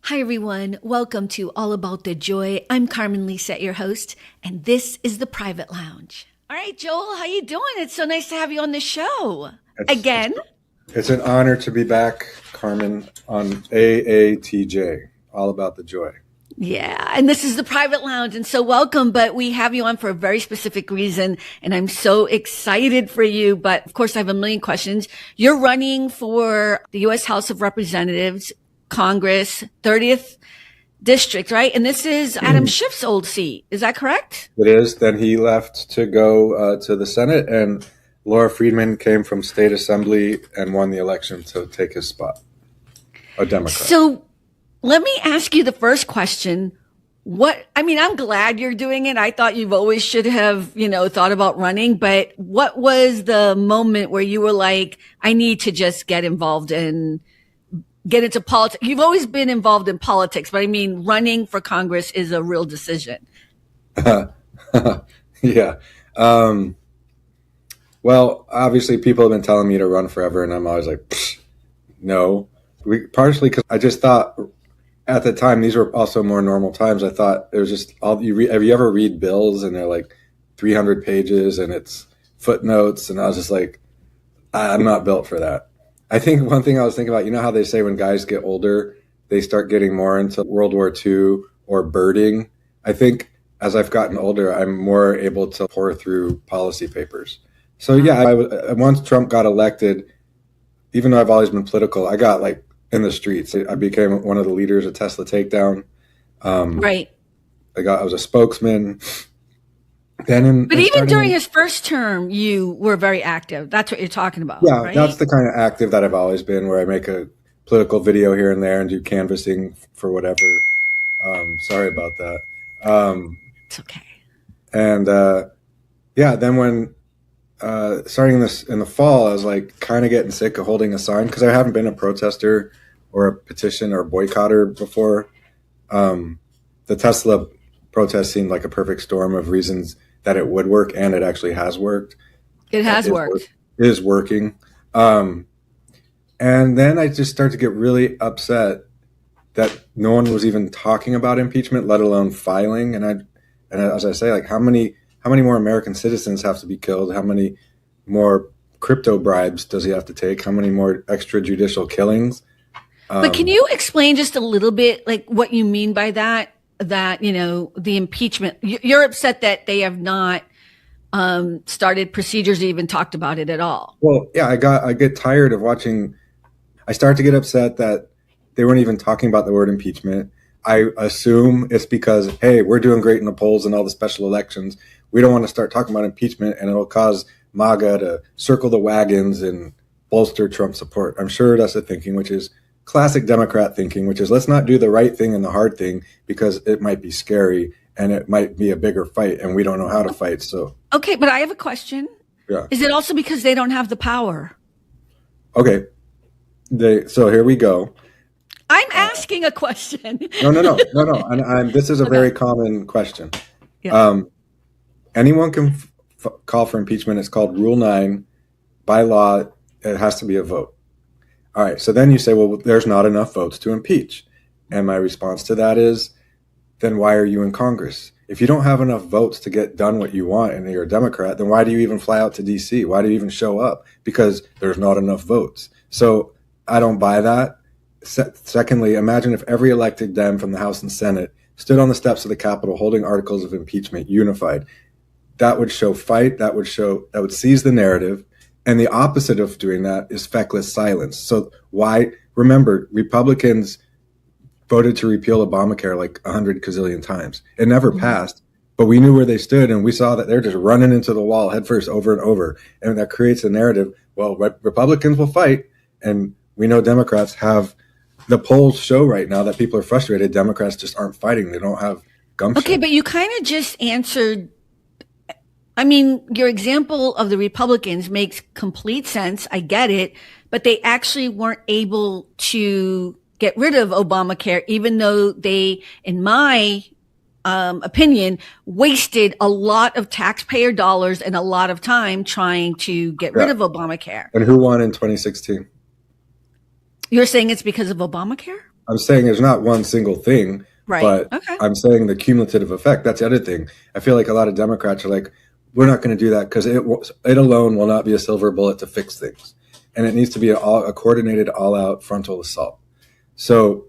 Hi, everyone. Welcome to All About the Joy. I'm Carmen Lisa, your host, and this is the Private Lounge. All right, Joel, how you doing? It's so nice to have you on the show It's, it's, again. it's an honor to be back, Carmen, on AATJ, All About the Joy. Yeah, and this is the Private Lounge, and so welcome, but we have you on for a very specific reason, and I'm so excited for you, but of course I have a million questions. You're running for the U.S. House of Representatives, Congress, 30th District, right? And this is Adam Schiff's old seat. Is that correct? It is. Then he left to go to the Senate, and Laura Friedman came from State Assembly and won the election to take his spot, a Democrat. So let me ask you the first question. I'm glad you're doing it. I thought you've always should have, thought about running, but what was the moment where you were like, I need to just get involved and get into politics? You've always been involved in politics, but I mean, running for Congress is a real decision. Yeah. Well, obviously people have been telling me to run forever, and I'm always like, no. Partially because I just thought at the time, these were also more normal times. I thought it was just have you ever read bills and they're like 300 pages and it's footnotes, and I was just like, I'm not built for that. I think one thing I was thinking about, how they say when guys get older, they start getting more into World War II or birding. I think as I've gotten older, I'm more able to pour through policy papers. So yeah, once Trump got elected, even though I've always been political, I got like in the streets. I became one of the leaders of Tesla Takedown. Right. I was a spokesman. But even during his first term, you were very active. That's what you're talking about. Yeah, right? That's the kind of active that I've always been, where I make a political video here and there and do canvassing for whatever. Sorry about that. It's okay. And then when starting this in the fall, I was like kind of getting sick of holding a sign, because I haven't been a protester or a petition or a boycotter before. The Tesla protest seemed like a perfect storm of reasons that it would work, and it actually has worked. It has worked. It is working. And then I just started to get really upset that no one was even talking about impeachment, let alone filing. And as I say, like, how many more American citizens have to be killed? How many more crypto bribes does he have to take? How many more extrajudicial killings? But can you explain just a little bit, like, what you mean by that? That, the impeachment, you're upset that they have not started procedures or even talked about it at all. Well, yeah, I get tired of watching. I start to get upset that they weren't even talking about the word impeachment. I assume it's because, hey, we're doing great in the polls and all the special elections. We don't want to start talking about impeachment, and it'll cause MAGA to circle the wagons and bolster Trump support. I'm sure that's the thinking, which is classic Democrat thinking, which is, let's not do the right thing and the hard thing because it might be scary and it might be a bigger fight and we don't know how to fight. So, okay, but I have a question. Yeah. Is it also because they don't have the power? Okay. So here we go. I'm asking a question. No. And this is a very common question. Yeah. Anyone can call for impeachment. It's called Rule 9. By law, it has to be a vote. All right. So then you say, well, there's not enough votes to impeach. And my response to that is, then why are you in Congress? If you don't have enough votes to get done what you want and you're a Democrat, then why do you even fly out to D.C.? Why do you even show up? Because there's not enough votes. So I don't buy that. Secondly, imagine if every elected Dem from the House and Senate stood on the steps of the Capitol holding articles of impeachment, unified. That would show fight. That would seize the narrative. And the opposite of doing that is feckless silence. So remember, Republicans voted to repeal Obamacare like 100 gazillion times. It never passed, but we knew where they stood, and we saw that they're just running into the wall headfirst over and over. And that creates a narrative. Well, Republicans will fight, and we know Democrats have. The polls show right now that people are frustrated. Democrats just aren't fighting. They don't have gumption. Okay, but you kind of just answered. I mean, your example of the Republicans makes complete sense. I get it. But they actually weren't able to get rid of Obamacare, even though they, in my opinion, wasted a lot of taxpayer dollars and a lot of time trying to get rid of Obamacare. And who won in 2016? You're saying it's because of Obamacare? I'm saying there's not one single thing, Right. but Okay. I'm saying the cumulative effect. That's the other thing. I feel like a lot of Democrats are like, we're not going to do that because it alone will not be a silver bullet to fix things, and it needs to be a coordinated, all-out frontal assault. So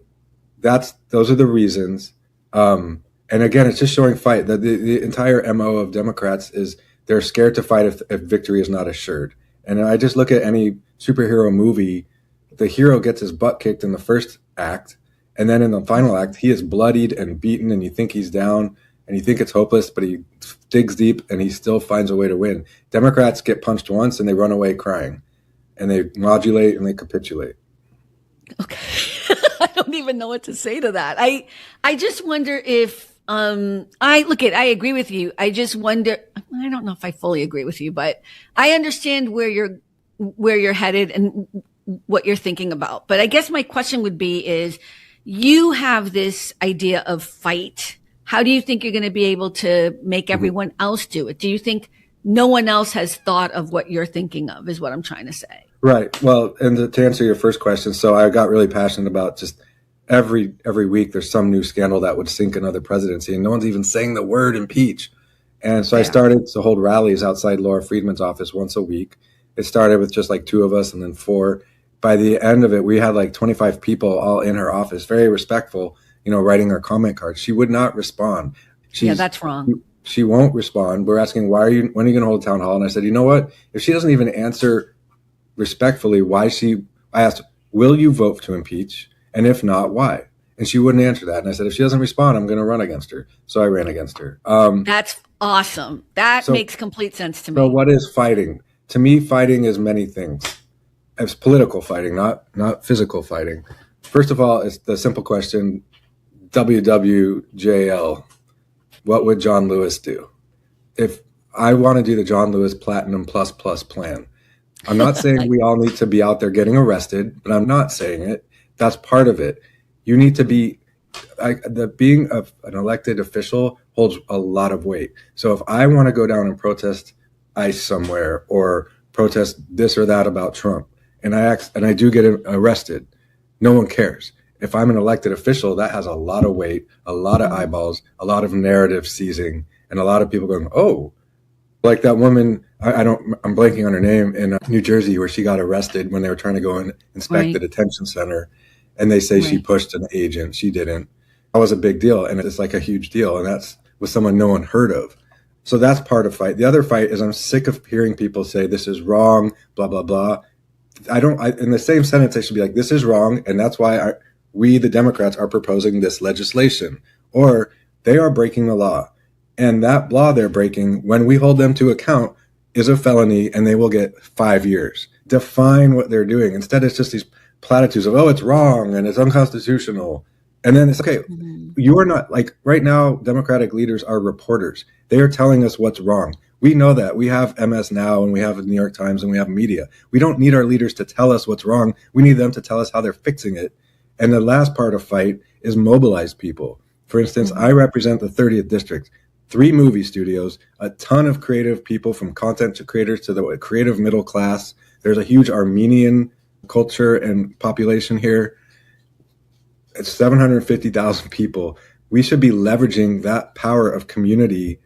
those are the reasons. And again, it's just showing fight. The entire MO of Democrats is they're scared to fight if victory is not assured. And I just look at any superhero movie, the hero gets his butt kicked in the first act, and then in the final act, he is bloodied and beaten, and you think he's down, and you think it's hopeless, but he digs deep, and he still finds a way to win. Democrats get punched once, and they run away crying, and they modulate, and they capitulate. Okay. I don't even know what to say to that. I just wonder if I agree with you. I just wonder, I don't know if I fully agree with you, but I understand where you're headed and what you're thinking about. But I guess my question would be is, you have this idea of fight. How do you think you're going to be able to make everyone else do it? Do you think no one else has thought of what you're thinking of, is what I'm trying to say? Right. Well, and to answer your first question, so I got really passionate about just every week there's some new scandal that would sink another presidency, and no one's even saying the word impeach. And so I started to hold rallies outside Laura Friedman's office once a week. It started with just like 2 of us and then 4. By the end of it, we had like 25 people all in her office, very respectful, writing our comment cards. She would not respond. That's wrong. She won't respond. We're asking, when are you going to hold a town hall? And I said, you know what? If she doesn't even answer respectfully I asked, will you vote to impeach? And if not, why? And she wouldn't answer that. And I said, if she doesn't respond, I'm going to run against her. So I ran against her. That's awesome. That makes complete sense to me. So what is fighting? To me, fighting is many things. It's political fighting, not physical fighting. First of all, it's the simple question, WWJL. What would John Lewis do? If I want to do the John Lewis Platinum Plus plan, I'm not saying we all need to be out there getting arrested, but I'm not saying it. That's part of it. You need to be, being an elected official holds a lot of weight. So if I want to go down and protest ICE somewhere or protest this or that about Trump, and I do get arrested, no one cares. If I'm an elected official, that has a lot of weight, a lot of eyeballs, a lot of narrative seizing, and a lot of people going, oh, like that woman, I'm blanking on her name, in New Jersey, where she got arrested when they were trying to go and inspect the detention center. And they say she pushed an agent. She didn't. That was a big deal. And it's like a huge deal. And that's with someone no one heard of. So that's part of fight. The other fight is I'm sick of hearing people say this is wrong, blah, blah, blah. In the same sentence, I should be like, this is wrong. And that's why we, the Democrats, are proposing this legislation. Or they are breaking the law. And that law they're breaking, when we hold them to account, is a felony and they will get 5 years. Define what they're doing. Instead, it's just these platitudes of, oh, it's wrong and it's unconstitutional. And then it's okay. You are not, like, right now, Democratic leaders are reporters. They are telling us what's wrong. We know that. We have MS Now and we have the New York Times and we have media. We don't need our leaders to tell us what's wrong. We need them to tell us how they're fixing it. And the last part of fight is mobilize people. For instance, I represent the 30th district, 3 movie studios, a ton of creative people, from content creators to the creative middle class. There's a huge Armenian culture and population here. It's 750,000 people. We should be leveraging that power of community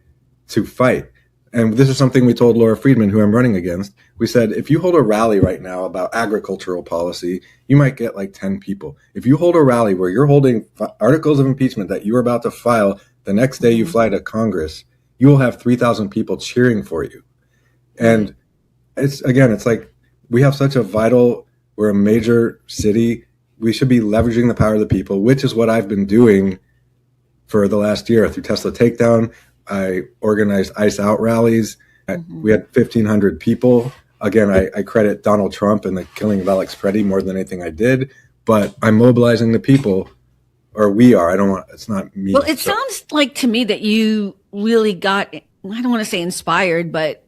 to fight. And this is something we told Laura Friedman, who I'm running against. We said, if you hold a rally right now about agricultural policy, you might get like 10 people. If you hold a rally where you're holding articles of impeachment that you're about to file the next day you fly to Congress, you will have 3,000 people cheering for you. And it's like we have such a we're a major city. We should be leveraging the power of the people, which is what I've been doing for the last year through Tesla Takedown. I organized ICE Out rallies. We had 1,500 people. Again, I credit Donald Trump and the killing of Alex Freddie more than anything I did, but I'm mobilizing the people, or we are. It's not me. Well, it sounds like to me that you really got, I don't want to say inspired, but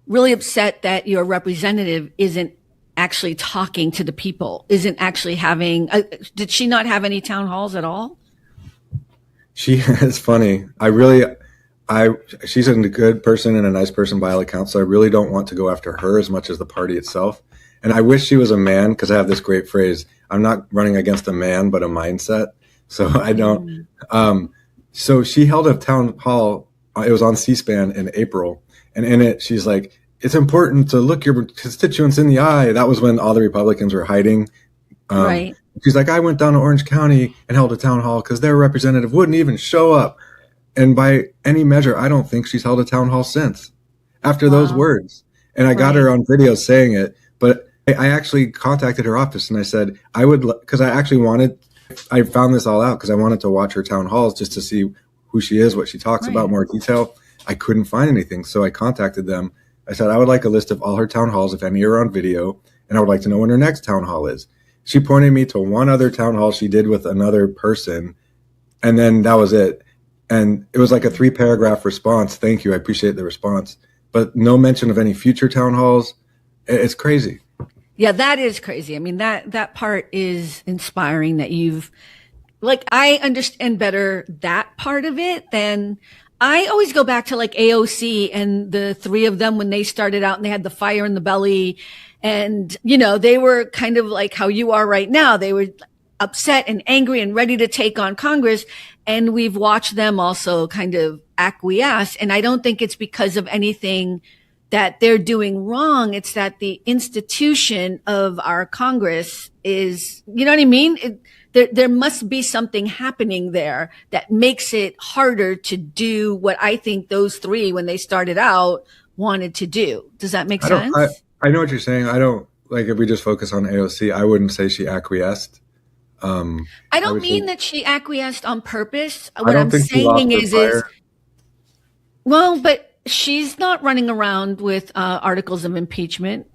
really upset that your representative isn't actually talking to the people, isn't actually having, did she not have any town halls at all? It's funny. She's a good person and a nice person by all accounts, so I really don't want to go after her as much as the party itself. And I wish she was a man, because I have this great phrase: I'm not running against a man, but a mindset. So I don't. So she held a town hall. It was on C-SPAN in April. And in it, she's like, it's important to look your constituents in the eye. That was when all the Republicans were hiding. Right. She's like, I went down to Orange County and held a town hall because their representative wouldn't even show up. And by any measure, I don't think she's held a town hall since after those words. And I got her on video saying it. But I actually contacted her office and I said, I would, because I found this all out because I wanted to watch her town halls just to see who she is, what she talks about, more detail. I couldn't find anything. So I contacted them. I said, I would like a list of all her town halls, if any are on video, and I would like to know when her next town hall is. She pointed me to one other town hall she did with another person, and then that was it. And it was like a 3-paragraph response. Thank you. I appreciate the response. But no mention of any future town halls. It's crazy. Yeah, that is crazy. I mean, that part is inspiring that you've, like, I understand better that part of it than I always go back to like AOC and the three of them when they started out and they had the fire in the belly. And, you know, they were kind of like how you are right now. They were upset and angry and ready to take on Congress. And we've watched them also kind of acquiesce. And I don't think it's because of anything that they're doing wrong. It's that the institution of our Congress is, you know what I mean? There must be something happening there that makes it harder to do what I think those three, when they started out, wanted to do. Does that make sense? I know what you're saying. I don't, like, if we just focus on AOC, I wouldn't say she acquiesced. I don't mean that she acquiesced on purpose. What I'm saying is, well, but she's not running around with articles of impeachment.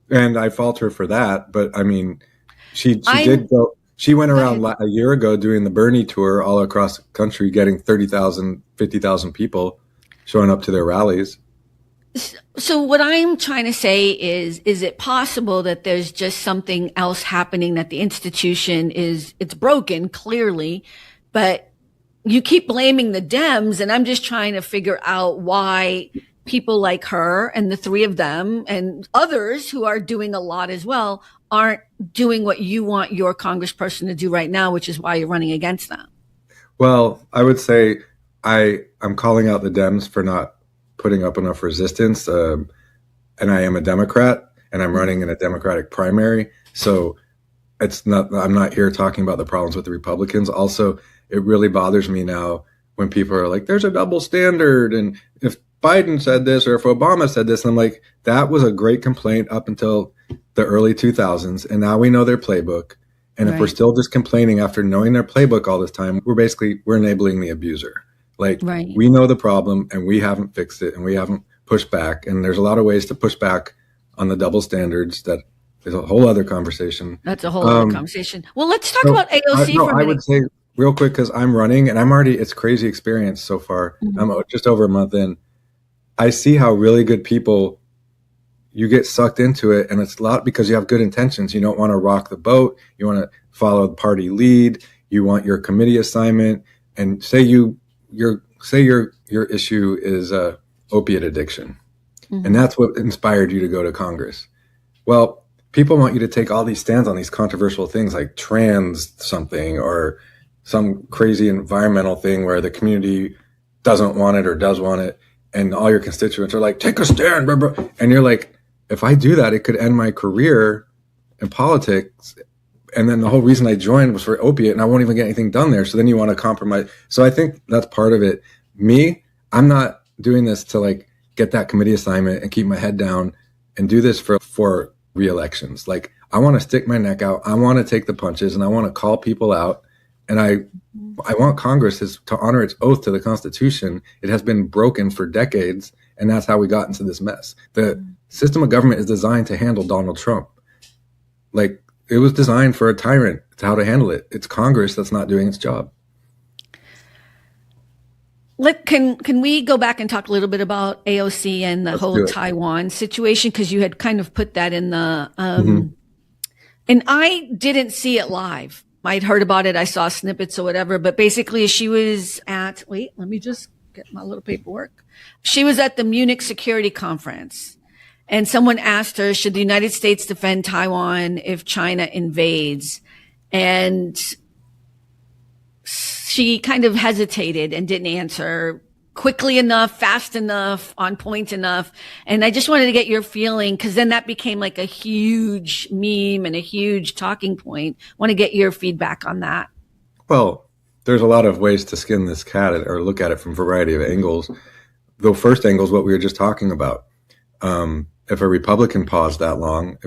And I fault her for that. But I mean, she did go. She went around a year ago doing the Bernie tour all across the country, getting 30,000, 50,000 people showing up to their rallies. So what I'm trying to say is it possible that there's just something else happening, that the institution it's broken, clearly, but you keep blaming the Dems, and I'm just trying to figure out why people like her and the three of them and others who are doing a lot as well aren't doing what you want your congressperson to do right now, which is why you're running against them. Well, I would say I'm calling out the Dems for not putting up enough resistance. And I am a Democrat and I'm running in a Democratic primary. So I'm not here talking about the problems with the Republicans. Also, it really bothers me now when people are like, there's a double standard. And if Biden said this or if Obama said this, and I'm like, that was a great complaint up until the early 2000s. And now we know their playbook. And if we're still just complaining after knowing their playbook all this time, we're enabling the abuser. Like, we know the problem and we haven't fixed it and we haven't pushed back. And there's a lot of ways to push back on the double standards. That is a whole other conversation. That's a whole other conversation. Well, let's talk about AOC for a minute. I would say real quick, because I'm running and it's crazy experience so far. I'm just over a month in. I see how really good people, you get sucked into it. And it's a lot because you have good intentions. You don't want to rock the boat. You want to follow the party lead. You want your committee assignment, and say your issue is opiate addiction. And that's what inspired you to go to Congress. Well, people want you to take all these stands on these controversial things like trans something or some crazy environmental thing where the community doesn't want it or does want it. And all your constituents are like, take a stand. Blah, blah. And you're like, if I do that, it could end my career in politics. And then the whole reason I joined was for opiate, and I won't even get anything done there. So then you want to compromise. So I think that's part of it. Me, I'm not doing this to like get that committee assignment and keep my head down and do this for re-elections. Like, I want to stick my neck out. I want to take the punches and I want to call people out. And I want Congress to honor its oath to the Constitution. It has been broken for decades, and that's how we got into this mess. The system of government is designed to handle Donald Trump. Like, it was designed for a tyrant. It's how to handle it. It's Congress that's not doing its job. Can we go back and talk a little bit about AOC and the whole Taiwan situation? Because you had kind of put that in the and I didn't see it live. I'd heard about it. I saw snippets or whatever, but basically she was at, let me just get my little paperwork. She was at the Munich Security Conference, And someone asked her, should the United States defend Taiwan if China invades? And she kind of hesitated and didn't answer quickly enough, fast enough, on point enough. And I just wanted to get your feeling, because then that became like a huge meme and a huge talking point. I want to get your feedback on that. Well, there's a lot of ways to skin this cat or look at it from a variety of angles. The first angle is what we were just talking about. If a Republican paused that long,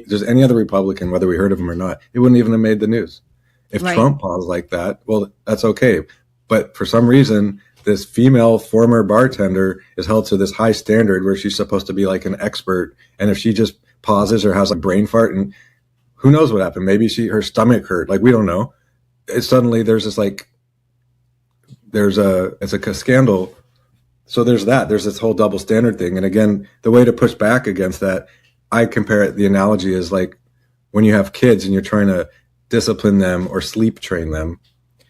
just any other Republican, whether we heard of him or not, it wouldn't even have made the news. If Trump paused like that, well, that's okay. But for some reason, this female former bartender is held to this high standard where she's supposed to be like an expert. And if she just pauses or has a brain fart, and who knows what happened? Maybe her stomach hurt. Like, we don't know. Suddenly there's this it's a scandal. So there's this whole double standard thing. And again, the way to push back against that, I compare it, the analogy is like when you have kids and you're trying to discipline them or sleep train them.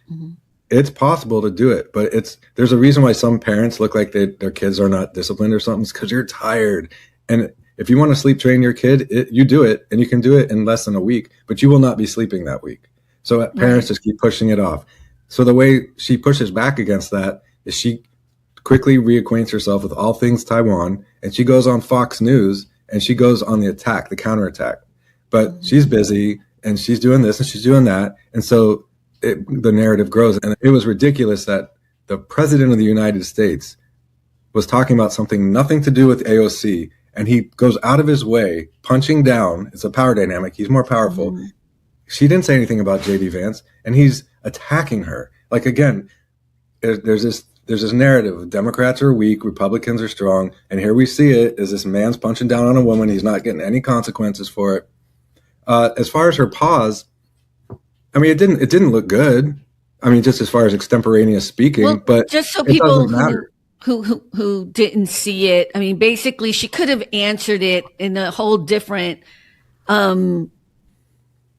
Mm-hmm. It's possible to do it, but there's a reason why some parents look like their kids are not disciplined or something. It's because you're tired. And if you want to sleep train your kid, you do it, and you can do it in less than a week, but you will not be sleeping that week. So parents just keep pushing it off. So the way she pushes back against that is she quickly reacquaints herself with all things Taiwan, and she goes on Fox News and she goes on the attack, the counterattack. But she's busy and she's doing this and she's doing that. And so the narrative grows. And it was ridiculous that the president of the United States was talking about something nothing to do with AOC, and he goes out of his way, punching down. It's a power dynamic. He's more powerful. Mm-hmm. She didn't say anything about JD Vance, and he's attacking her. Like, again, there's this narrative of Democrats are weak, Republicans are strong, and here we see it as this man's punching down on a woman. He's not getting any consequences for it. As far as her pause, I mean, it didn't look good. I mean, just as far as extemporaneous speaking, but just so people who didn't see it, I mean, basically she could have answered it in a whole different,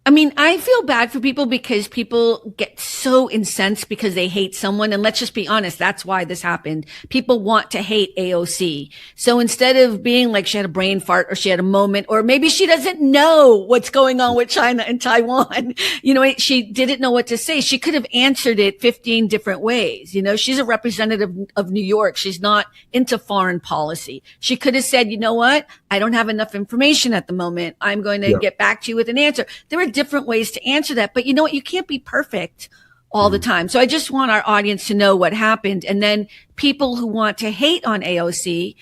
I mean, I feel bad for people because people get so incensed because they hate someone. And let's just be honest, that's why this happened. People want to hate AOC. So instead of being like she had a brain fart or she had a moment, or maybe she doesn't know what's going on with China and Taiwan, she didn't know what to say. She could have answered it 15 different ways. She's a representative of New York. She's not into foreign policy. She could have said, you know what? I don't have enough information at the moment. I'm going to get back to you with an answer. There are different ways to answer that, but you know what? You can't be perfect all the time. So I just want our audience to know what happened. And then people who want to hate on AOC,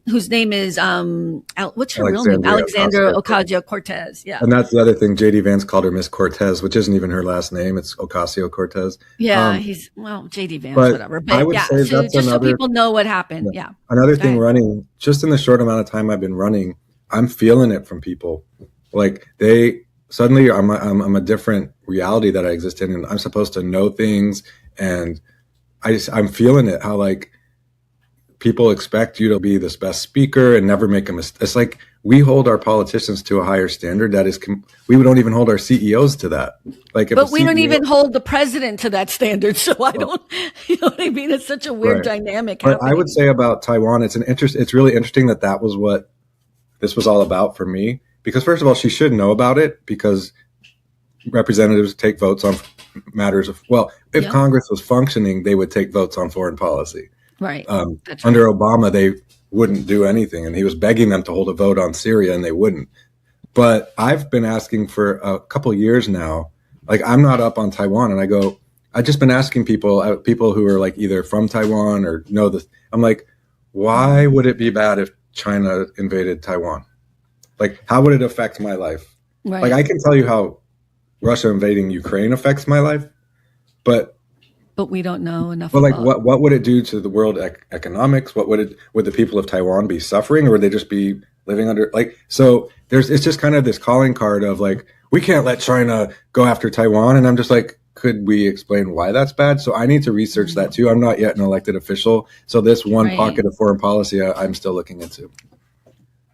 whose name is, what's her real name? Alexandra Ocasio-Cortez. Yeah. And that's the other thing. JD Vance called her Miss Cortez, which isn't even her last name. It's Ocasio-Cortez. Yeah. JD Vance, whatever. But I would say so just so people know what happened. Yeah. Another thing running, just in the short amount of time I've been running, I'm feeling it from people. Like suddenly I'm a different reality that I exist in, and I'm supposed to know things, and I'm feeling it, how like people expect you to be this best speaker and never make a mistake. It's like we hold our politicians to a higher standard that is we don't even hold our CEOs to that. But we don't even hold the president to that standard. So I don't, you know what I mean? It's such a weird dynamic. But happening. I would say about Taiwan, it's really interesting that was what this was all about for me. Because first of all, she should know about it because representatives take votes on matters of, if Congress was functioning, they would take votes on foreign policy. Right. Under Obama, they wouldn't do anything. And he was begging them to hold a vote on Syria and they wouldn't. But I've been asking for a couple of years now, like I'm not up on Taiwan, and I've just been asking people who are like either from Taiwan or know this. I'm like, why would it be bad if China invaded Taiwan? Like, how would it affect my life? Right. Like, I can tell you how Russia invading Ukraine affects my life, but we don't know enough. But like, what would it do to the world economics? Would the people of Taiwan be suffering, or would they just be living under So it's just kind of this calling card of like, we can't let China go after Taiwan, and I'm just like, could we explain why that's bad? So I need to research that too. I'm not yet an elected official, so this one pocket of foreign policy I'm still looking into.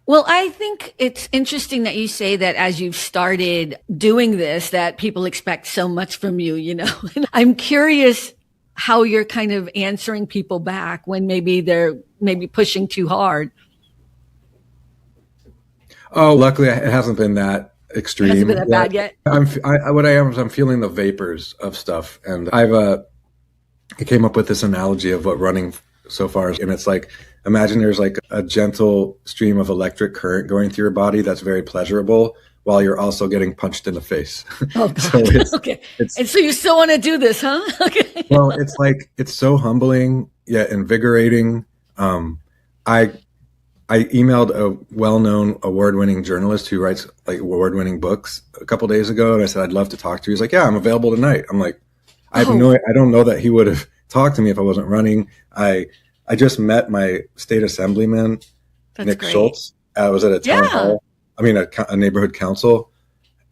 Well, I think it's interesting that you say that as you've started doing this, that people expect so much from you, And I'm curious how you're kind of answering people back when maybe they're pushing too hard. Oh, luckily it hasn't been that It extreme hasn't been that yet. bad yet. What I am is I'm feeling the vapors of stuff, and I came up with this analogy of what running so far is, and it's like, imagine there's like a gentle stream of electric current going through your body that's very pleasurable, while you're also getting punched in the face. Oh, God. So Okay. And so you still want to do this, huh? Okay. well, it's like, it's so humbling yet invigorating. I I emailed a well-known award-winning journalist who writes like award-winning books a couple days ago, and I said I'd love to talk to you. He's like, "Yeah, I'm available tonight." I'm like, I don't know that he would have talked to me if I wasn't running. I just met my state assemblyman, Nick Schultz. I was at a town hall. I mean, a neighborhood council,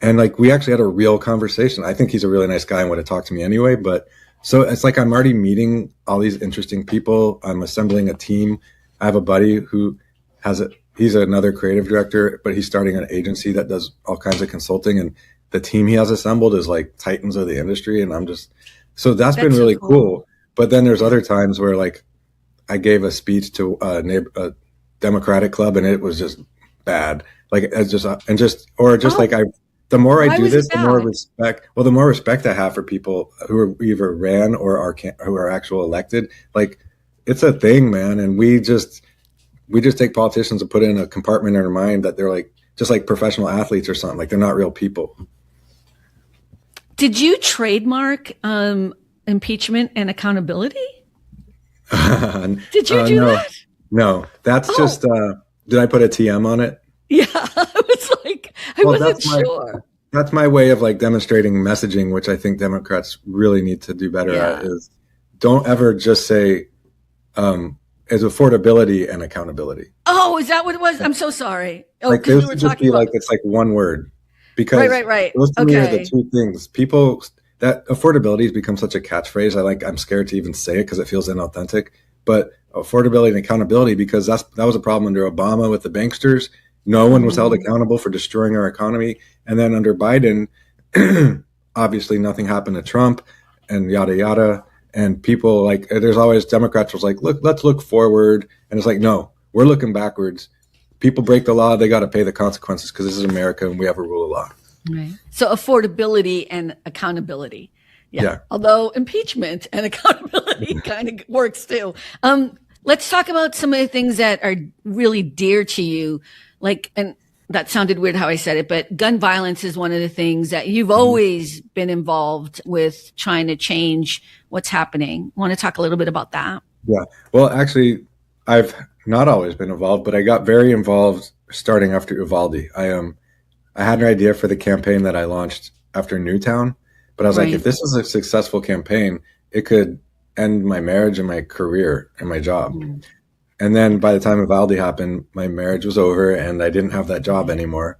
and like we actually had a real conversation. I think he's a really nice guy and would have talked to me anyway. But so it's like I'm already meeting all these interesting people. I'm assembling a team. I have a buddy who he's another creative director, but he's starting an agency that does all kinds of consulting, and the team he has assembled is like titans of the industry. And so that's been really cool. But then there's other times where like I gave a speech to a Democratic club and it was just bad. Like it's just, the more I do this, the more respect I have for people who are either ran or who are actual elected. Like it's a thing, man. And we just take politicians and put in a compartment in our mind that they're like, just like professional athletes or something, like they're not real people. Did you trademark impeachment and accountability? Did you do that? No, that's just, did I put a TM on it? Yeah, I was like, I wasn't sure. That's my way of like demonstrating messaging, which I think Democrats really need to do better at, is don't ever just say, as affordability and accountability. Oh, is that what it was? I'm so sorry. Oh, like those would just be like, it's like one word, because right. Those to me are the two things. People, that affordability has become such a catchphrase. I'm scared to even say it because it feels inauthentic. But affordability and accountability, because that was a problem under Obama with the banksters. No one was held accountable for destroying our economy. And then under Biden, obviously nothing happened to Trump and yada, yada. And people like, there's always Democrats was like, look, let's look forward. And it's like, no, we're looking backwards. People break the law. They got to pay the consequences because this is America and we have a rule of law. Right. So affordability and accountability. Yeah. Although impeachment and accountability kind of works too. Let's talk about some of the things that are really dear to you. Like, and that sounded weird how I said it, but gun violence is one of the things that you've always been involved with trying to change what's happening. Want to talk a little bit about that? Yeah. Well, actually, I've not always been involved, but I got very involved starting after Uvalde. I had an idea for the campaign that I launched after Newtown, but I was like, if this is a successful campaign, it could end my marriage and my career and my job. And then by the time Uvalde happened, my marriage was over and I didn't have that job anymore.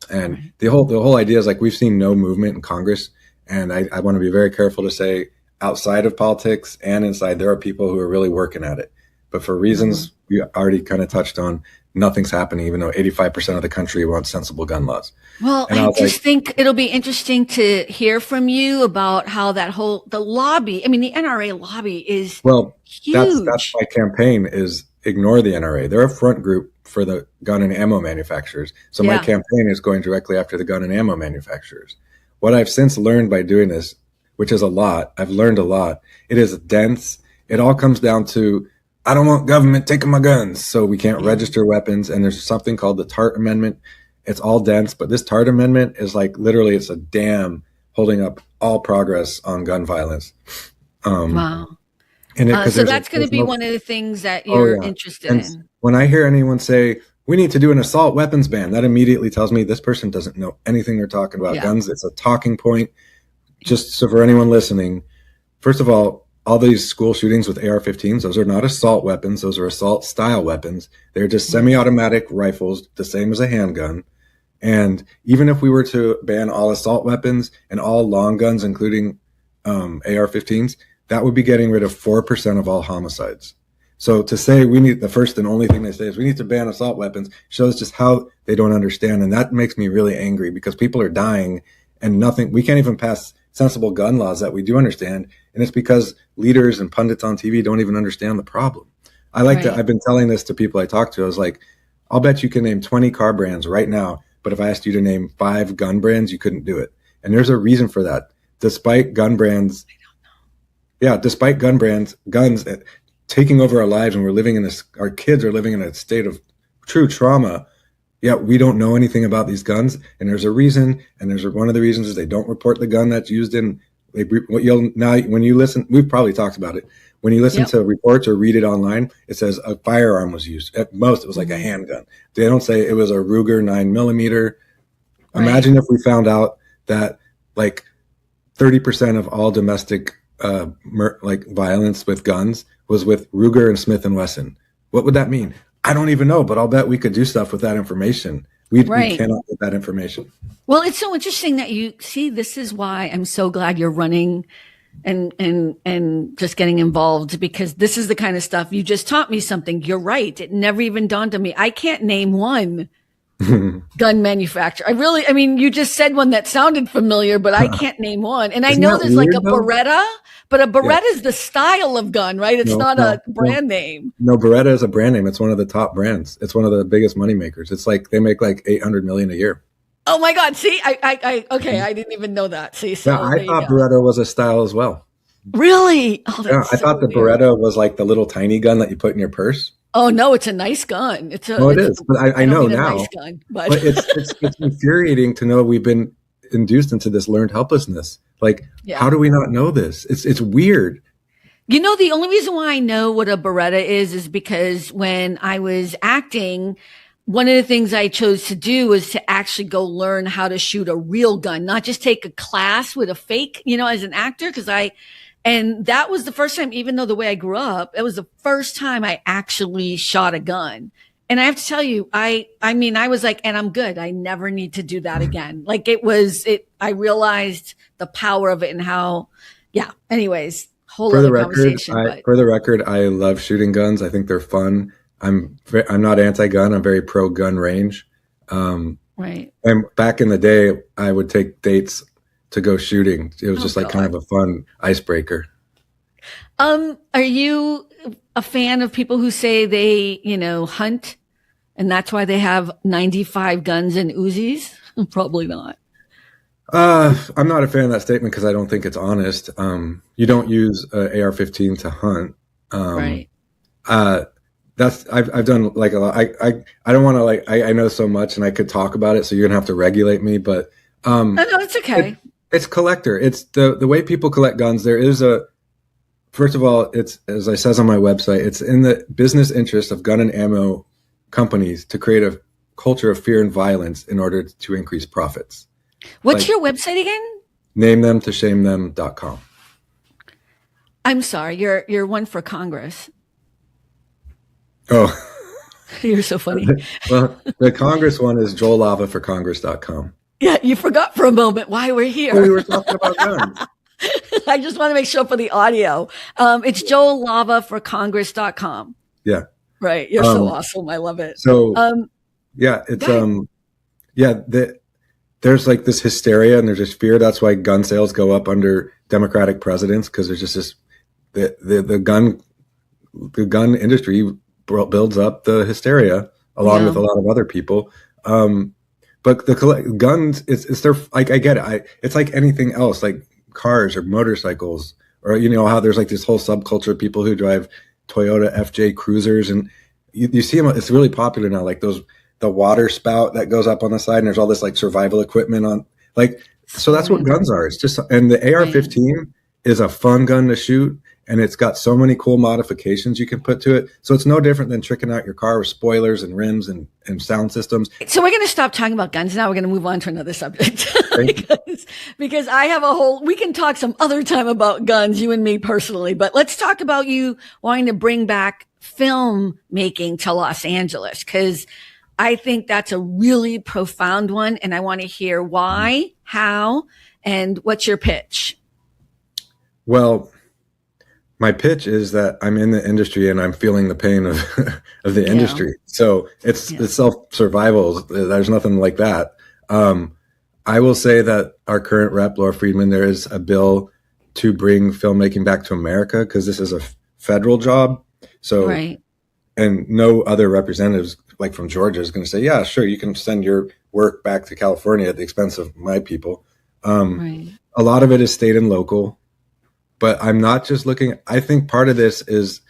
And the whole idea is like, we've seen no movement in Congress. And I want to be very careful to say, outside of politics and inside, there are people who are really working at it. But for reasons we already kind of touched on, nothing's happening, even though 85% of the country wants sensible gun laws. Well, I just think it'll be interesting to hear from you about how the lobby, I mean, the NRA lobby is huge. That's my campaign, is ignore the NRA. They're a front group for the gun and ammo manufacturers. So my campaign is going directly after the gun and ammo manufacturers. What I've since learned by doing this, which is a lot, I've learned a lot. It is dense. It all comes down to, I don't want government taking my guns, so we can't register weapons. And there's something called the TART Amendment. It's all dense, but this TART Amendment is like, literally, it's a dam holding up all progress on gun violence. Wow. And so that's going to be one of the things that you're interested in. When I hear anyone say, we need to do an assault weapons ban, that immediately tells me this person doesn't know anything they're talking about. Guns, it's a talking point. Just so for anyone listening, first of all these school shootings with AR-15s, those are not assault weapons. Those are assault style weapons. They're just semi-automatic rifles, the same as a handgun. And even if we were to ban all assault weapons and all long guns, including AR-15s, that would be getting rid of 4% of all homicides. So to say the first and only thing they say is we need to ban assault weapons shows just how they don't understand. And that makes me really angry because people are dying and we can't even pass sensible gun laws that we do understand. And it's because leaders and pundits on TV don't even understand the problem. I've been telling this to people I talk to. I was like, I'll bet you can name 20 car brands right now, but if I asked you to name 5 gun brands, you couldn't do it. And there's a reason for that. Despite gun brands, guns taking over our lives, and our kids are living in a state of true trauma. Yeah, we don't know anything about these guns, and there's a reason. And one of the reasons is they don't report the gun that's used in. When you listen, we've probably talked about it. When you listen to reports or read it online, it says a firearm was used. At most, it was like a handgun. They don't say it was a Ruger 9mm. Right. Imagine if we found out that like 30% of all domestic violence with guns was with Ruger and Smith and Wesson. What would that mean? I don't even know, but I'll bet we could do stuff with that information. We cannot get that information. Well, it's so interesting that you see, this is why I'm so glad you're running and just getting involved, because this is the kind of stuff you just taught me something. You're right. It never even dawned on me. I can't name one gun manufacturer. I mean, you just said one that sounded familiar, but I can't name one. And I know there's like a Beretta, but a Beretta is the style of gun, right? It's not a brand name. No, Beretta is a brand name. It's one of the top brands. It's one of the biggest money makers. It's like they make like $800 million a year. Oh my God. See, okay. I didn't even know that. See, so I thought Beretta was a style as well. Really? Oh, that's I thought the Beretta was like the little tiny gun that you put in your purse. Oh no, it's a nice gun. It is. But I know now. Nice gun, but it's infuriating to know we've been induced into this learned helplessness. Like, how do we not know this? It's weird. You know, the only reason why I know what a Beretta is because when I was acting, one of the things I chose to do was to actually go learn how to shoot a real gun, not just take a class with a fake, as an actor, and that was the first time, even though the way I grew up, it was the first time I actually shot a gun. And I have to tell you, I mean, I was like, and I'm good. I never need to do that again. Like I realized the power of it and how, anyways, whole other conversation. For the record, I love shooting guns. I think they're fun. I'm not anti-gun. I'm very pro-gun range. Right. And back in the day, I would take dates to go shooting. It was just like kind of a fun icebreaker. Are you a fan of people who say they, hunt and that's why they have 95 guns and Uzis? Probably not. I'm not a fan of that statement because I don't think it's honest. You don't use AR-15 to hunt. Right. I've done like a lot. I don't want to I know so much and I could talk about it. So you're gonna have to regulate me, but no, it's okay. It's collector. It's the way people collect guns. There is first of all, it's, as I says on my website, it's in the business interest of gun and ammo companies to create a culture of fear and violence in order to increase profits. What's your website again? NameThem2ShameThem.com. I'm sorry. You're one for Congress. Oh, you're so funny. Well, the Congress one is JoelLavaForCongress.com. Yeah, you forgot for a moment why we're here. Well, we were talking about guns. I just want to make sure for the audio. It's JoelLavaForCongress.com. Yeah. Right. You're so awesome. I love it. So, it's, there's like this hysteria and there's this fear. That's why gun sales go up under Democratic presidents, because there's just this, the gun industry builds up the hysteria along with a lot of other people. But the guns, it's their, like, I get it. It's like anything else, like cars or motorcycles, or, how there's like this whole subculture of people who drive Toyota FJ Cruisers, and you see them. It's really popular now. Like the water spout that goes up on the side, and there's all this like survival equipment on, like, so that's what guns are. It's just, and the AR-15 is a fun gun to shoot. And it's got so many cool modifications you can put to it. So it's no different than tricking out your car with spoilers and rims and sound systems. So we're going to stop talking about guns now. We're going to move on to another subject. because I have we can talk some other time about guns, you and me personally. But let's talk about you wanting to bring back film making to Los Angeles, because I think that's a really profound one. And I want to hear why, how, and what's your pitch? Well, my pitch is that I'm in the industry and I'm feeling the pain of the industry. So it's self-survival. There's nothing like that. I will say that our current rep, Laura Friedman, there is a bill to bring filmmaking back to America, because this is a federal job. So, and no other representatives like from Georgia is going to say, yeah, sure, you can send your work back to California at the expense of my people. Right. A lot of it is state and local, but I'm not just looking. I think part of this is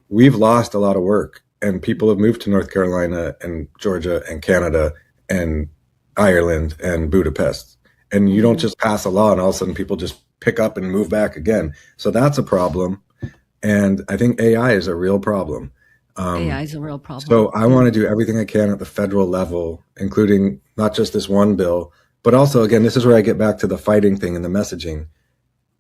we've lost a lot of work, and people have moved to North Carolina and Georgia and Canada and Ireland and Budapest. And you don't just pass a law and all of a sudden people just pick up and move back again. So that's a problem. And I think AI is a real problem. AI is a real problem. So I want to do everything I can at the federal level, including not just this one bill, but also, again, this is where I get back to the fighting thing and the messaging.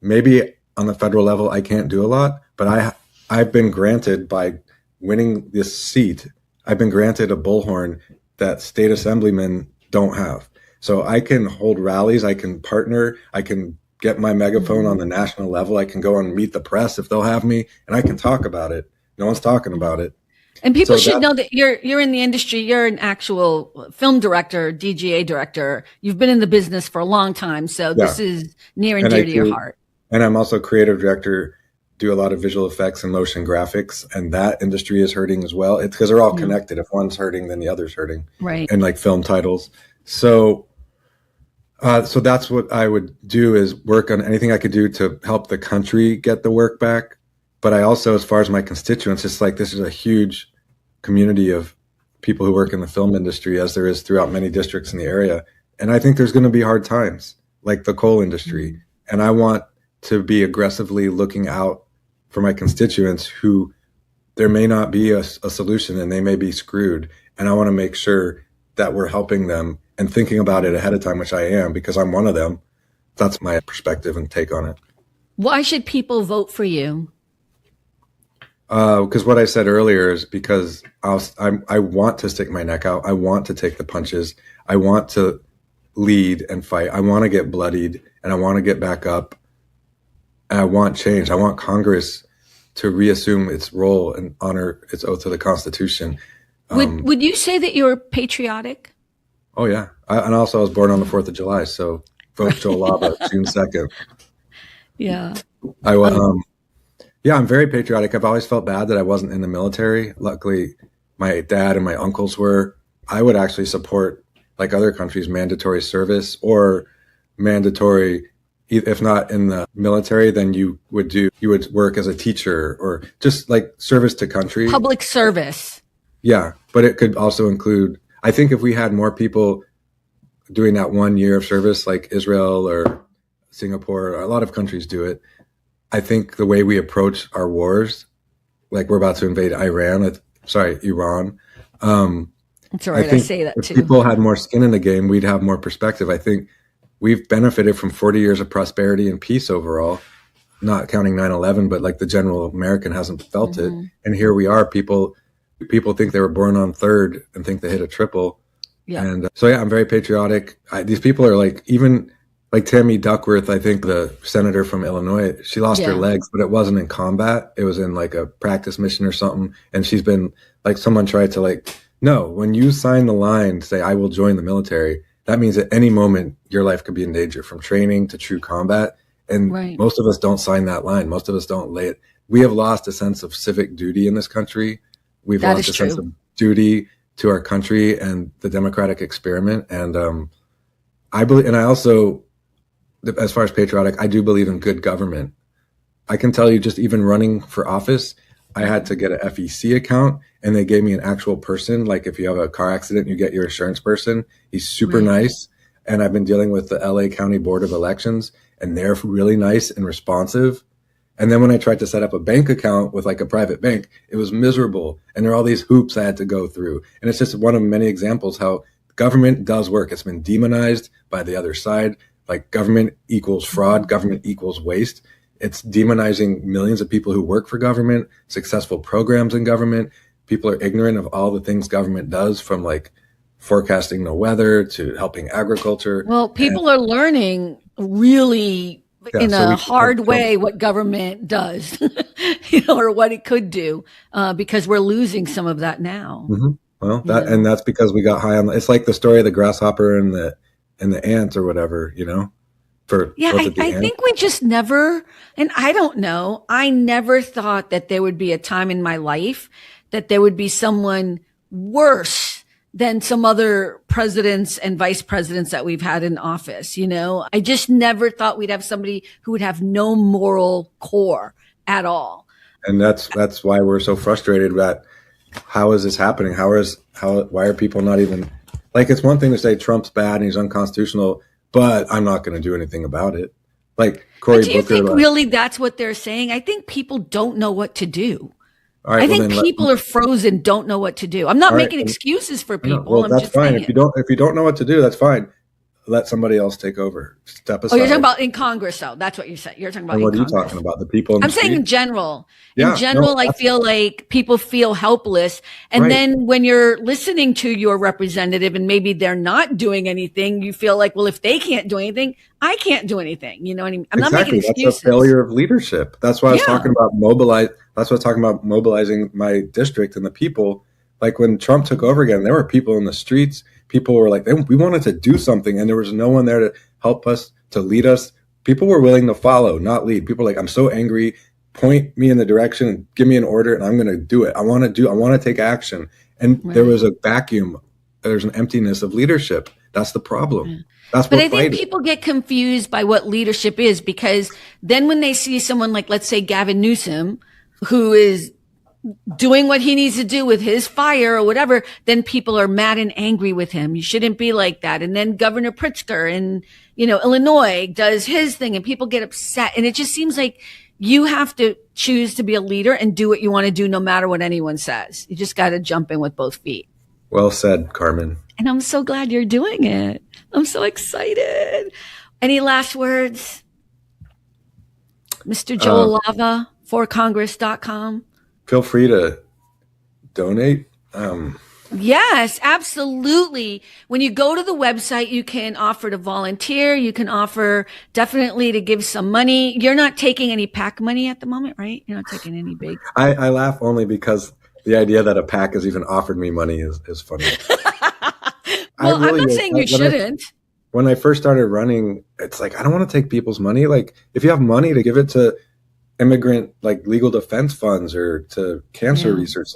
Maybe on the federal level, I can't do a lot, but I've been granted, by winning this seat, I've been granted a bullhorn that state assemblymen don't have. So I can hold rallies, I can partner, I can get my megaphone on the national level, I can go and meet the press if they'll have me, and I can talk about it. No one's talking about it. And people should know that you're in the industry. You're an actual film director, DGA director. You've been in the business for a long time. So this is near and dear to your heart. And I'm also creative director, do a lot of visual effects and motion graphics. And that industry is hurting as well. It's because they're all connected. If one's hurting, then the other's hurting. Right. And like film titles. So that's what I would do, is work on anything I could do to help the country get the work back. But I also, as far as my constituents, it's like this is a huge community of people who work in the film industry, as there is throughout many districts in the area. And I think there's going to be hard times, like the coal industry. And I want to be aggressively looking out for my constituents who there may not be a solution and they may be screwed. And I want to make sure that we're helping them and thinking about it ahead of time, which I am, because I'm one of them. That's my perspective and take on it. Why should people vote for you? Because what I said earlier is because I want to stick my neck out. I want to take the punches. I want to lead and fight. I want to get bloodied, and I want to get back up. And I want change. I want Congress to reassume its role and honor its oath to the Constitution. Would you say that you're patriotic? Oh, yeah. And also I was born on the 4th of July, so vote Joel Lava, June 2nd. Yeah. Yeah, I'm very patriotic. I've always felt bad that I wasn't in the military. Luckily, my dad and my uncles were. I would actually support, like other countries, mandatory service or mandatory, if not in the military, then you would work as a teacher or just like service to country. Public service. Yeah, but it could also include, I think if we had more people doing that 1 year of service, like Israel or Singapore, a lot of countries do it. I think the way we approach our wars, like we're about to invade Iran. It's all right. I say that too. If people had more skin in the game, we'd have more perspective. I think we've benefited from 40 years of prosperity and peace overall, not counting 9/11, but like the general American hasn't felt it. And here we are. People think they were born on third and think they hit a triple. Yeah. And I'm very patriotic. These people are like, even like Tammy Duckworth, I think the senator from Illinois, she lost her legs, but it wasn't in combat. It was in like a practice mission or something. And she's been like, someone tried to like, no, when you sign the line, say, I will join the military, that means at any moment your life could be in danger, from training to true combat. And most of us don't sign that line. Most of us don't lay it. We have lost a sense of civic duty in this country. We've lost a sense of duty to our country and the democratic experiment. And I believe, and I also, as far as patriotic, I do believe in good government. I can tell you, just even running for office, I had to get an FEC account, and they gave me an actual person. Like if you have a car accident, you get your insurance person. He's super nice. And I've been dealing with the LA County Board of Elections, and they're really nice and responsive. And then when I tried to set up a bank account with like a private bank, it was miserable. And there are all these hoops I had to go through. And it's just one of many examples how government does work. It's been demonized by the other side. Like government equals fraud, government equals waste. It's demonizing millions of people who work for government, successful programs in government. People are ignorant of all the things government does, from like forecasting the weather to helping agriculture. Well, people are learning really in a hard way what government does, or what it could do, because we're losing some of that now. Well, and that's because we got high on. It's like the story of the grasshopper and the ant or whatever, I think we just never, and I don't know, I never thought that there would be a time in my life that there would be someone worse than some other presidents and vice presidents that we've had in office. You know, I just never thought we'd have somebody who would have no moral core at all. And that's why we're so frustrated that how is this happening? Why are people not even like, it's one thing to say Trump's bad and he's unconstitutional, but I'm not going to do anything about it. Like Cory Booker. Do you think really that's what they're saying? I think people don't know what to do. Right, I think people are frozen, don't know what to do. I'm not making excuses for people. Well, I'm that's just fine. saying If you don't know what to do, that's fine. Let somebody else take over. Step aside. Oh, you're talking about in Congress, though. That's what you said. You're talking about. And what in are you Congress. talking about? The people in the I'm saying in general. In general, I feel like people feel helpless. And then when you're listening to your representative and maybe they're not doing anything, you feel like, well, if they can't do anything, I can't do anything. You know what I mean? I'm not making excuses. That's a failure of leadership. That's why I was talking about That's what I was talking about, mobilizing my district and the people. Like when Trump took over again, there were people in the streets. People were like, we wanted to do something, and there was no one there to help us, to lead us. People were willing to follow, not lead. People were like, I'm so angry. Point me in the direction and give me an order, and I'm going to do it. I want to take action. And there was a vacuum. There's an emptiness of leadership. That's the problem. But I think people get confused by what leadership is, because then when they see someone like, let's say, Gavin Newsom, who is doing what he needs to do with his fire or whatever, then people are mad and angry with him. You shouldn't be like that. And then Governor Pritzker in, Illinois does his thing and people get upset. And it just seems like you have to choose to be a leader and do what you want to do no matter what anyone says. You just got to jump in with both feet. Well said, Carmen. And I'm so glad you're doing it. I'm so excited. Any last words? Mr. Joel Lava, forcongress.com. Feel free to donate. Yes, absolutely. When you go to the website, you can offer to volunteer. You can offer definitely to give some money. You're not taking any PAC money at the moment, right? You're not taking any big. I laugh only because the idea that a PAC has even offered me money is funny. Well, I'm not saying you shouldn't. When I first started running, it's like, I don't want to take people's money. Like, if you have money to give it to immigrant, like legal defense funds or to cancer research,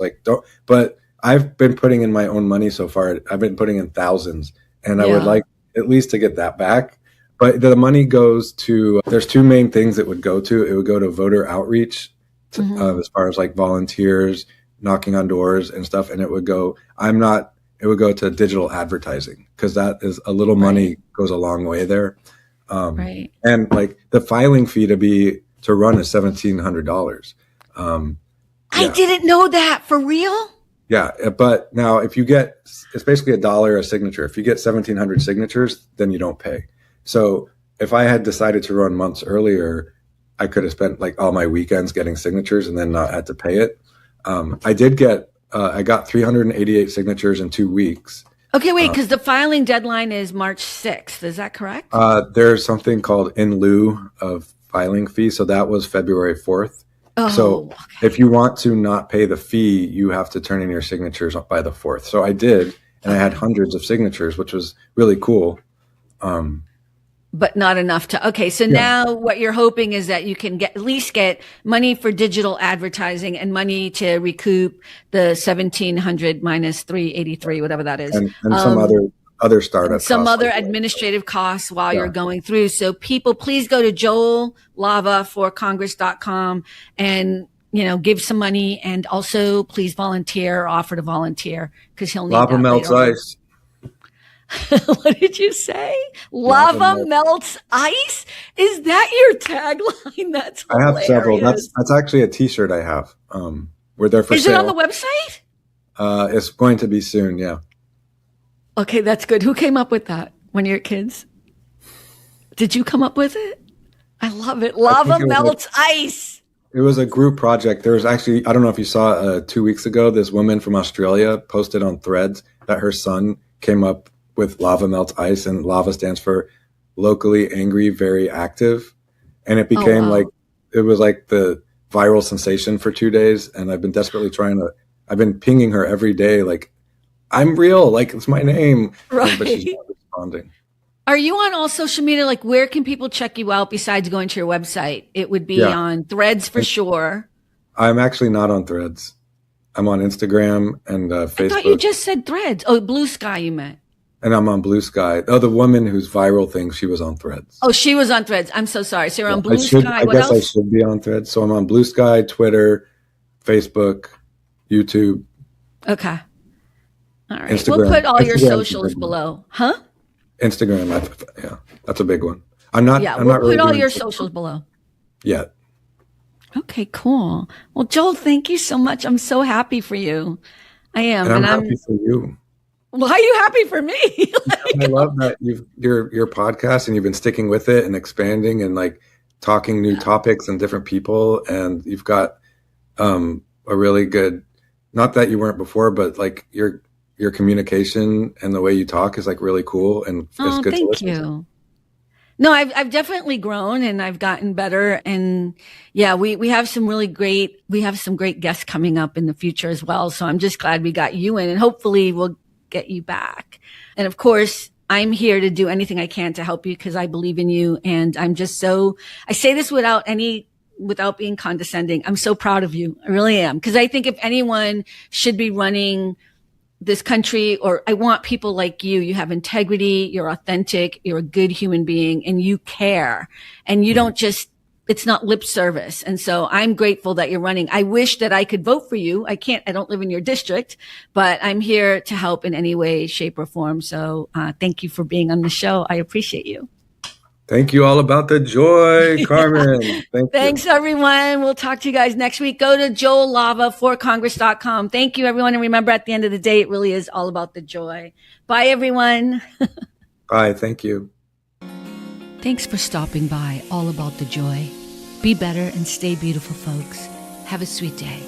but I've been putting in my own money so far. I've been putting in thousands, and I would like at least to get that back. But the money goes to, there's two main things it would go to. It would go to voter outreach as far as like volunteers, knocking on doors and stuff. And it would go to digital advertising, because that is a little money goes a long way there. And like the filing fee to run is $1,700. I didn't know that. For real? Yeah. But now if you it's basically $1 a signature. If you get 1,700 signatures, then you don't pay. So if I had decided to run months earlier, I could have spent like all my weekends getting signatures and then not had to pay it. I got 388 signatures in 2 weeks. Okay, wait, because the filing deadline is March 6th. Is that correct? There's something called in lieu of filing fee. So that was February 4th. If you want to not pay the fee, you have to turn in your signatures by the 4th. So I did, and I had hundreds of signatures, which was really cool. But not enough to, okay. So now what you're hoping is that you can at least get money for digital advertising and money to recoup the 1,700 minus 383, whatever that is. And some other startup costs. Some other administrative costs while you're going through. So people, please go to Joel Lava for Congress.com and, give some money, and also please volunteer or offer to volunteer, because he'll need Lava melts ice. What did you say? Lava melts ice? Is that your tagline? That's hilarious. I have several. That's actually a T-shirt I have. We're there for sale. Is it on the website? It's going to be soon. Yeah. Okay, that's good. Who came up with that? One of your kids? Did you come up with it? I love it. Lava melts ice. It was a group project. There was actually, I don't know if you saw 2 weeks ago, this woman from Australia posted on Threads that her son came up with Lava melts ice, and lava stands for locally angry, very active. And it became it was like the viral sensation for 2 days. And I've been desperately I've been pinging her every day. Like, I'm real. Like, it's my name. Right. But she's not responding. Are you on all social media? Like, where can people check you out besides going to your website? It would be on Threads for sure. I'm actually not on Threads. I'm on Instagram and Facebook. I thought you just said Threads. Oh, Blue Sky you meant. And I'm on Blue Sky. Oh, the woman whose viral thing, she was on Threads. Oh, she was on Threads. I'm so sorry. So you're on Blue I Sky. What guess else? I should be on Threads. So I'm on Blue Sky, Twitter, Facebook, YouTube. Okay. All right. Instagram. We'll put all your Instagram's socials below. Huh? Instagram. Yeah, that's a big one. I'm not We'll really put all doing your TikTok socials below. yet. Okay, cool. Well, Joel, thank you so much. I'm so happy for you. I am. And I'm happy for you. Why are you happy for me? I love that your podcast and you've been sticking with it and expanding and like talking new topics and different people. And you've got a really good, not that you weren't before, but like your communication and the way you talk is like really cool and it's good to listen to. No, I've definitely grown and I've gotten better. And yeah, we have some great guests coming up in the future as well. So I'm just glad we got you in and hopefully we'll get you back. And of course, I'm here to do anything I can to help you because I believe in you. And I'm just I say this without being condescending. I'm so proud of you. I really am. Because I think if anyone should be running this country, or I want people like you. You have integrity, you're authentic, you're a good human being, and you care. And you don't it's not lip service. And so I'm grateful that you're running. I wish that I could vote for you. I don't live in your district, but I'm here to help in any way, shape, or form. So thank you for being on the show. I appreciate you. Thank you all about the joy, Carmen. Thanks, everyone. We'll talk to you guys next week. Go to joellava4congress.com. Thank you, everyone. And remember, at the end of the day, it really is all about the joy. Bye, everyone. Bye. Thank you. Thanks for stopping by All About the Joy. Be better and stay beautiful, folks. Have a sweet day.